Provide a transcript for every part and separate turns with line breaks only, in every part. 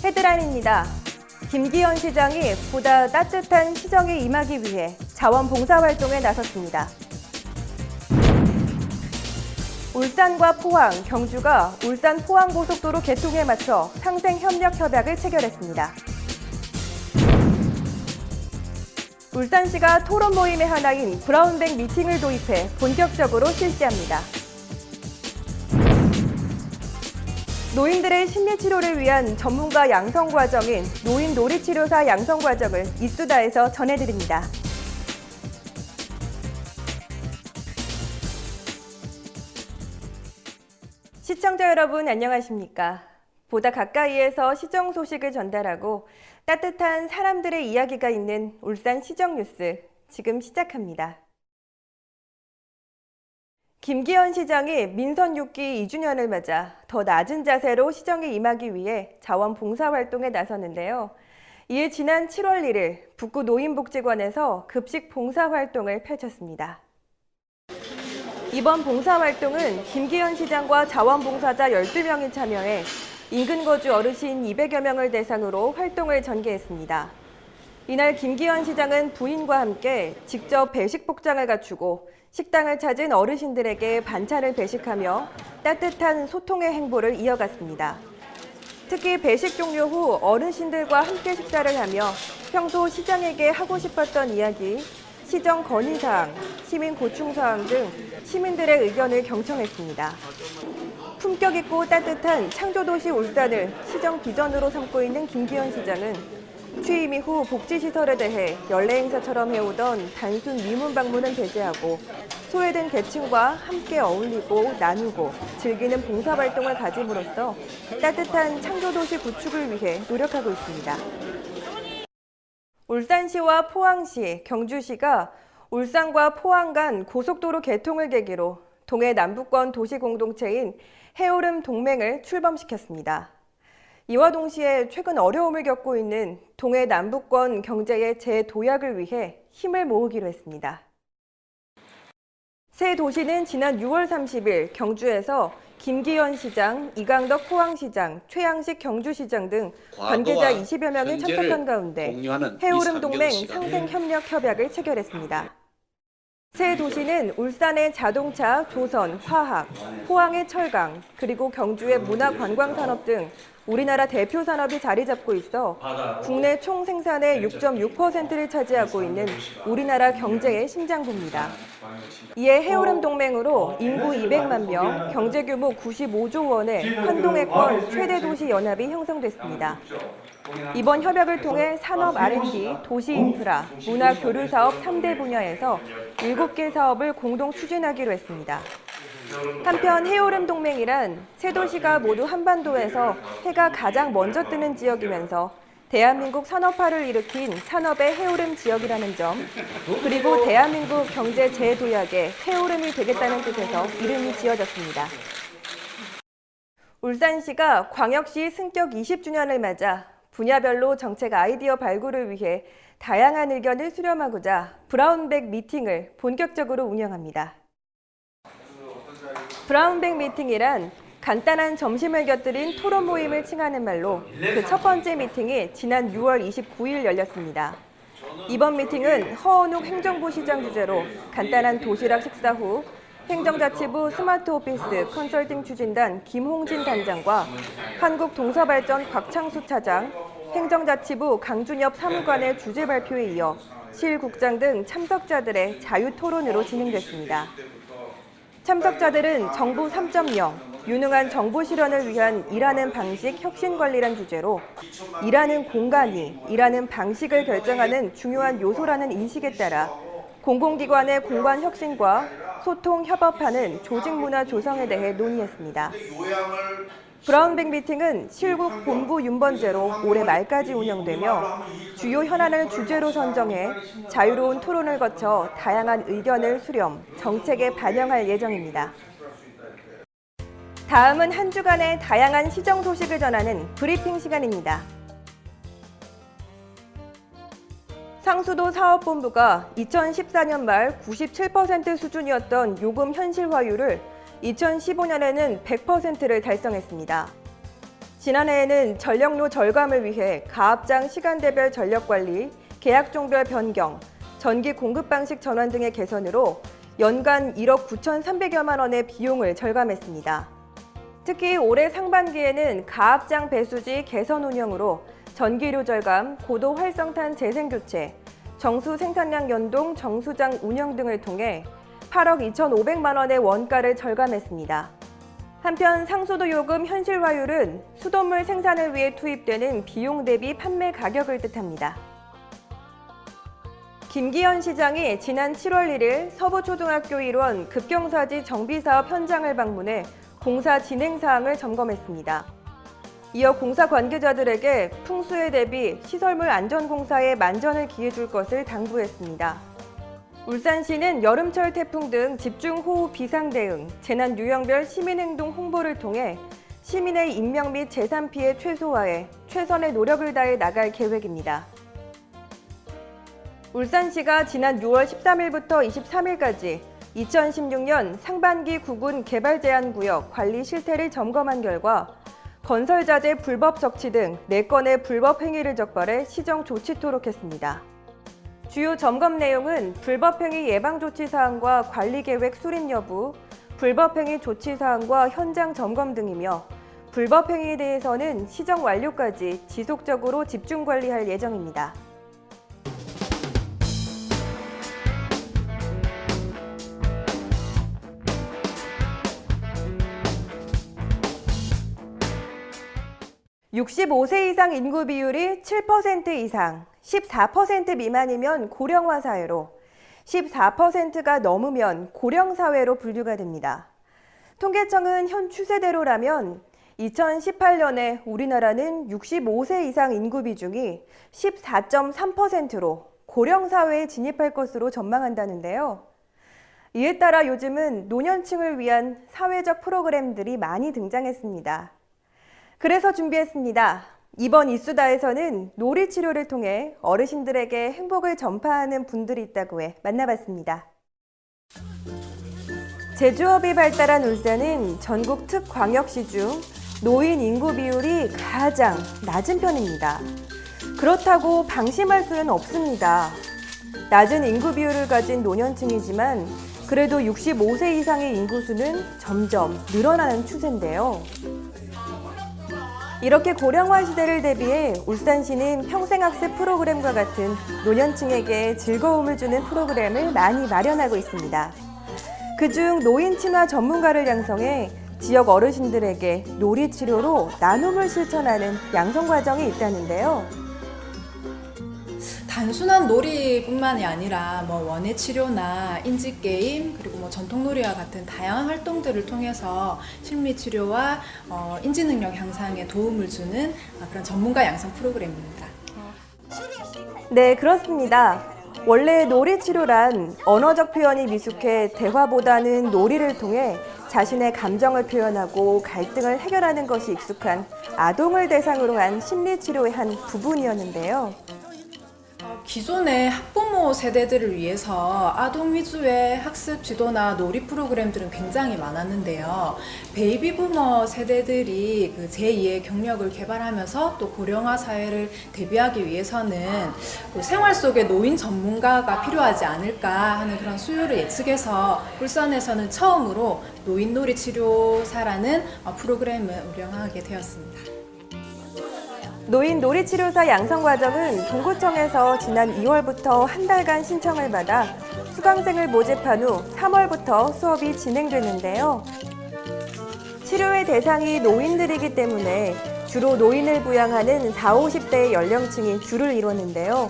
헤드라인입니다. 김기현 시장이 보다 따뜻한 시정에 임하기 위해 자원봉사활동에 나섰습니다. 울산과 포항, 경주가 울산-포항고속도로 개통에 맞춰 상생협력협약을 체결했습니다. 울산시가 토론 모임의 하나인 브라운백 미팅을 도입해 본격적으로 실시합니다. 노인들의 심리치료를 위한 전문가 양성과정인 노인놀이치료사 양성과정을 이수다에서 전해드립니다. 시청자 여러분 안녕하십니까? 보다 가까이에서 시정 소식을 전달하고 따뜻한 사람들의 이야기가 있는 울산 시정 뉴스 지금 시작합니다. 김기현 시장이 민선 6기 2주년을 맞아 더 낮은 자세로 시정에 임하기 위해 자원봉사활동에 나섰는데요. 이에 지난 7월 1일 북구 노인복지관에서 급식 봉사활동을 펼쳤습니다. 이번 봉사활동은 김기현 시장과 자원봉사자 12명이 참여해 인근 거주 어르신 200여 명을 대상으로 활동을 전개했습니다. 이날 김기현 시장은 부인과 함께 직접 배식 복장을 갖추고 식당을 찾은 어르신들에게 반찬을 배식하며 따뜻한 소통의 행보를 이어갔습니다. 특히 배식 종료 후 어르신들과 함께 식사를 하며 평소 시장에게 하고 싶었던 이야기, 시정 건의사항, 시민 고충사항 등 시민들의 의견을 경청했습니다. 품격 있고 따뜻한 창조도시 울산을 시정 비전으로 삼고 있는 김기현 시장은 취임 이후 복지시설에 대해 연례 행사처럼 해오던 단순 위문 방문은 배제하고 소외된 계층과 함께 어울리고 나누고 즐기는 봉사활동을 가짐으로써 따뜻한 창조도시 구축을 위해 노력하고 있습니다. 울산시와 포항시, 경주시가 울산과 포항 간 고속도로 개통을 계기로 동해 남부권 도시공동체인 해오름 동맹을 출범시켰습니다. 이와 동시에 최근 어려움을 겪고 있는 동해 남부권 경제의 재도약을 위해 힘을 모으기로 했습니다. 새 도시는 지난 6월 30일 경주에서 김기현 시장, 이강덕 포항시장, 최양식 경주시장 등 관계자 20여 명이 참석한 가운데 해오름 동맹 상생협력협약을 체결했습니다. 새 도시는 울산의 자동차, 조선, 화학, 포항의 철강, 그리고 경주의 문화관광산업 등 우리나라 대표 산업이 자리 잡고 있어 국내 총 생산의 6.6%를 차지하고 있는 우리나라 경제의 심장부입니다. 이에 해오름 동맹으로 인구 200만 명, 경제 규모 95조 원의 환동해권 최대 도시 연합이 형성됐습니다. 이번 협약을 통해 산업 R&D, 도시 인프라, 문화 교류 사업 3대 분야에서 7개 사업을 공동 추진하기로 했습니다. 한편 해오름 동맹이란 세 도시가 모두 한반도에서 해가 가장 먼저 뜨는 지역이면서 대한민국 산업화를 일으킨 산업의 해오름 지역이라는 점, 그리고 대한민국 경제 재도약의 해오름이 되겠다는 뜻에서 이름이 지어졌습니다. 울산시가 광역시 승격 20주년을 맞아 분야별로 정책 아이디어 발굴을 위해 다양한 의견을 수렴하고자 브라운백 미팅을 본격적으로 운영합니다. 브라운백 미팅이란 간단한 점심을 곁들인 토론 모임을 칭하는 말로 그 첫 번째 미팅이 지난 6월 29일 열렸습니다. 이번 미팅은 허은욱 행정부 시장 주재로 간단한 도시락 식사 후 행정자치부 스마트오피스 컨설팅 추진단 김홍진 단장과 한국동서발전 곽창수 차장, 행정자치부 강준엽 사무관의 주제 발표에 이어 실국장 등 참석자들의 자유토론으로 진행됐습니다. 참석자들은 정부 3.0, 유능한 정부 실현을 위한 일하는 방식 혁신관리란 주제로 일하는 공간이 일하는 방식을 결정하는 중요한 요소라는 인식에 따라 공공기관의 공간 혁신과 소통, 협업하는 조직 문화 조성에 대해 논의했습니다. 브라운백 미팅은 실국 본부 윤번제로 올해 말까지 운영되며 주요 현안을 주제로 선정해 자유로운 토론을 거쳐 다양한 의견을 수렴, 정책에 반영할 예정입니다. 다음은 한 주간의 다양한 시정 소식을 전하는 브리핑 시간입니다. 상수도 사업본부가 2014년 말 97% 수준이었던 요금 현실화율을 2015년에는 100%를 달성했습니다. 지난해에는 전력로 절감을 위해 가압장 시간대별 전력관리, 계약종별 변경, 전기 공급 방식 전환 등의 개선으로 연간 1억 9,300여만 원의 비용을 절감했습니다. 특히 올해 상반기에는 가압장 배수지 개선 운영으로 전기료 절감, 고도 활성탄 재생 교체, 정수 생산량 연동 정수장 운영 등을 통해 8억 2,500만 원의 원가를 절감했습니다. 한편 상수도 요금 현실화율은 수돗물 생산을 위해 투입되는 비용 대비 판매 가격을 뜻합니다. 김기현 시장이 지난 7월 1일 서부초등학교 일원 급경사지 정비사업 현장을 방문해 공사 진행 사항을 점검했습니다. 이어 공사 관계자들에게 풍수에 대비 시설물 안전공사에 만전을 기해줄 것을 당부했습니다. 울산시는 여름철 태풍 등 집중호우 비상 대응, 재난 유형별 시민행동 홍보를 통해 시민의 인명 및 재산 피해 최소화에 최선의 노력을 다해 나갈 계획입니다. 울산시가 지난 6월 13일부터 23일까지 2016년 상반기 구군 개발제한구역 관리 실태를 점검한 결과 건설자재 불법 적치 등 4건의 불법 행위를 적발해 시정 조치토록 했습니다. 주요 점검 내용은 불법행위 예방조치 사항과 관리계획 수립 여부, 불법행위 조치 사항과 현장 점검 등이며 불법행위에 대해서는 시정 완료까지 지속적으로 집중 관리할 예정입니다. (65세) 이상 인구 비율이 7% 이상, 14% 미만이면 고령화 사회로, 14%가 넘으면 고령 사회로 분류가 됩니다. 통계청은 현 추세대로라면 2018년에 우리나라는 65세 이상 인구 비중이 14.3%로 고령 사회에 진입할 것으로 전망한다는데요. 이에 따라 요즘은 노년층을 위한 사회적 프로그램들이 많이 등장했습니다. 그래서 준비했습니다. 이번 이수다에서는 놀이치료를 통해 어르신들에게 행복을 전파하는 분들이 있다고 해 만나봤습니다. 제조업이 발달한 울산은 전국 특광역시 중 노인 인구 비율이 가장 낮은 편입니다. 그렇다고 방심할 수는 없습니다. 낮은 인구 비율을 가진 노년층이지만 그래도 65세 이상의 인구수는 점점 늘어나는 추세인데요. 이렇게 고령화 시대를 대비해 울산시는 평생학습 프로그램과 같은 노년층에게 즐거움을 주는 프로그램을 많이 마련하고 있습니다. 그중 노인 친화 전문가를 양성해 지역 어르신들에게 놀이치료로 나눔을 실천하는 양성 과정이 있다는데요.
단순한 놀이뿐만이 아니라 원예 치료나 인지 게임 그리고 전통놀이와 같은 다양한 활동들을 통해서 심리 치료와 인지 능력 향상에 도움을 주는 그런 전문가 양성 프로그램입니다.
네, 그렇습니다. 원래 놀이치료란 언어적 표현이 미숙해 대화보다는 놀이를 통해 자신의 감정을 표현하고 갈등을 해결하는 것이 익숙한 아동을 대상으로 한 심리치료의 한 부분이었는데요.
기존의 학부모 세대들을 위해서 아동 위주의 학습 지도나 놀이 프로그램들은 굉장히 많았는데요. 베이비 부머 세대들이 그 제2의 경력을 개발하면서 또 고령화 사회를 대비하기 위해서는 그 생활 속에 노인 전문가가 필요하지 않을까 하는 그런 수요를 예측해서 울산에서는 처음으로 노인 놀이 치료사라는 프로그램을 운영하게 되었습니다.
노인 놀이치료사 양성 과정은 동구청에서 지난 2월부터 한 달간 신청을 받아 수강생을 모집한 후 3월부터 수업이 진행되는데요. 치료의 대상이 노인들이기 때문에 주로 노인을 부양하는 40, 50대의 연령층이 주를 이뤘는데요.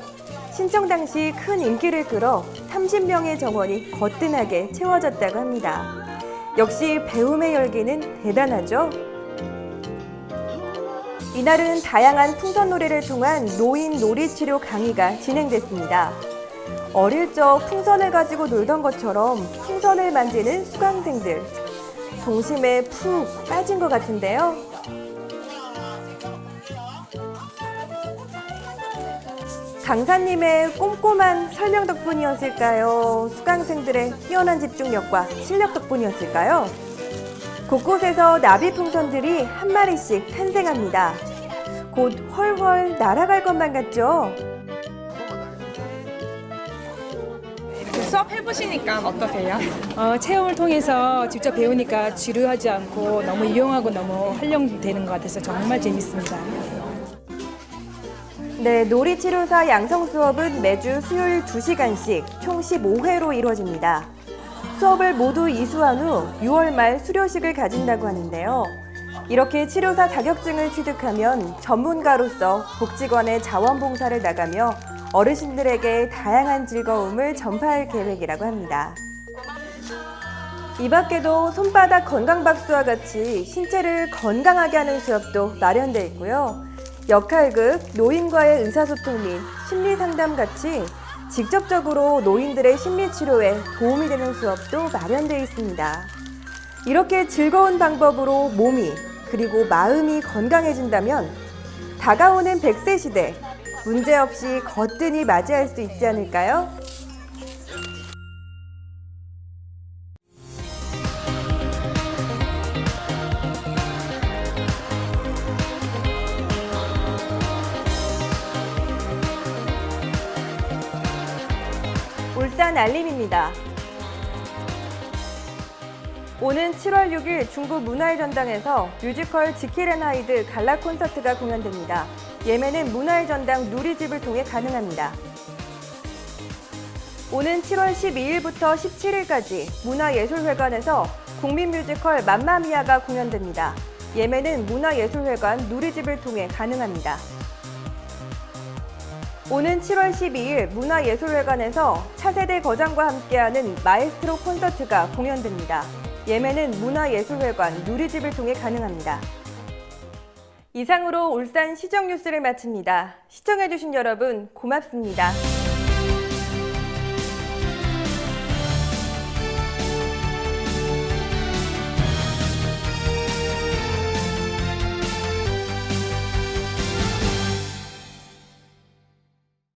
신청 당시 큰 인기를 끌어 30명의 정원이 거뜬하게 채워졌다고 합니다. 역시 배움의 열기는 대단하죠? 이날은 다양한 풍선놀이를 통한 노인 놀이치료 강의가 진행됐습니다. 어릴 적 풍선을 가지고 놀던 것처럼 풍선을 만지는 수강생들. 동심에 푹 빠진 것 같은데요. 강사님의 꼼꼼한 설명 덕분이었을까요? 수강생들의 뛰어난 집중력과 실력 덕분이었을까요? 곳곳에서 나비 풍선들이 한 마리씩 탄생합니다. 곧 훨훨 날아갈 것만 같죠?
수업 해보시니까 어떠세요?
체험을 통해서 직접 배우니까 지루하지 않고 너무 유용하고 너무 활용되는 것 같아서 정말 재밌습니다.
네, 놀이치료사 양성 수업은 매주 수요일 2시간씩 총 15회로 이루어집니다. 수업을 모두 이수한 후 6월 말 수료식을 가진다고 하는데요. 이렇게 치료사 자격증을 취득하면 전문가로서 복지관의 자원봉사를 나가며 어르신들에게 다양한 즐거움을 전파할 계획이라고 합니다. 이 밖에도 손바닥 건강박수와 같이 신체를 건강하게 하는 수업도 마련되어 있고요. 역할극, 노인과의 의사소통 및 심리상담 같이 직접적으로 노인들의 심리치료에 도움이 되는 수업도 마련되어 있습니다. 이렇게 즐거운 방법으로 몸이 그리고 마음이 건강해진다면 다가오는 100세 시대 문제없이 거뜬히 맞이할 수 있지 않을까요? 울산 알림입니다. 오는 7월 6일 중부 문화의 전당에서 뮤지컬 지킬 앤 하이드 갈라 콘서트가 공연됩니다. 예매는 문화의 전당 누리집을 통해 가능합니다. 오는 7월 12일부터 17일까지 문화예술회관에서 국민뮤지컬 맘마미아가 공연됩니다. 예매는 문화예술회관 누리집을 통해 가능합니다. 오는 7월 12일 문화예술회관에서 차세대 거장과 함께하는 마에스트로 콘서트가 공연됩니다. 예매는 문화예술회관 누리집을 통해 가능합니다. 이상으로 울산 시정 뉴스를 마칩니다. 시청해주신 여러분 고맙습니다.